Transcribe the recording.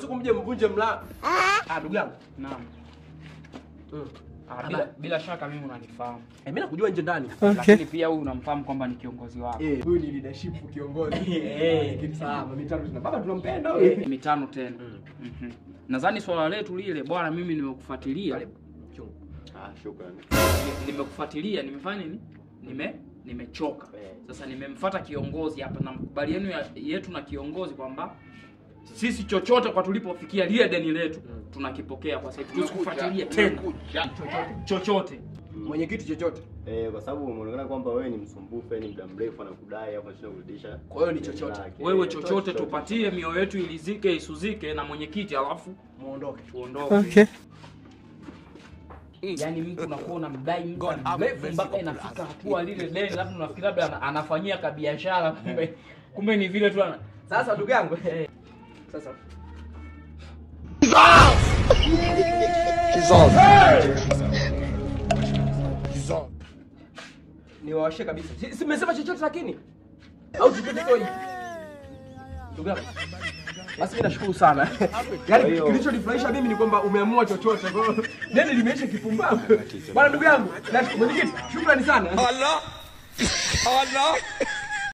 siku mje mvunje mlango. Ndugu yangu. Naam. Bila shaka mimi unanifahamu. Mimi nakujua nje ndani. Lakini pia huyu unamfahamu kwamba ni kiongozi wako. Huyu ni leadership kiongozi. Sawa, mitano tuna baba tunampenda wewe. Mitano tena. Nadhani swala letu lile bwana mimi nimekufuatilia. Shukrani. Nimekufuatilia, nimefanya nini? Nimechoka. Sasa nimemfuata kiongozi hapa na makubaliano yetu na kiongozi kwamba sisi chochote kwa tulipofikia lile deni letu tunakipokea kwa sababu tukufuatilia tena chochote. Mwenyekiti chochote. Kwa sababu umeonekana kwamba wewe ni msumbufu, ni muda mrefu anakudai hapo anashinda kurudisha. Kwa hiyo ni chochote. Wewe chochote tupatie, mioyo yetu ilizike isuzike na mwenyekiti alafu muondoke. Tuondoke. Okay. Yaani mtu unakuwa unamdai mtu mrefu mpaka inafika hatua lile deni labda unafikiri labda anafanyia kabiashara kumbe ni vile tu sasa ndugu yangu. Sasa niwawashe kabisa. Simesema chochote lakini au chochote toi. Ndugu yangu. Basi mimi nashukuru sana. Yaani kilichonifurahisha mimi ni kwamba umeamua chochote. Kwa hiyo nini limeisha kipumbavu. Bwana ndugu yangu, nashukuru. Mwenyekiti, shukrani sana. Allah.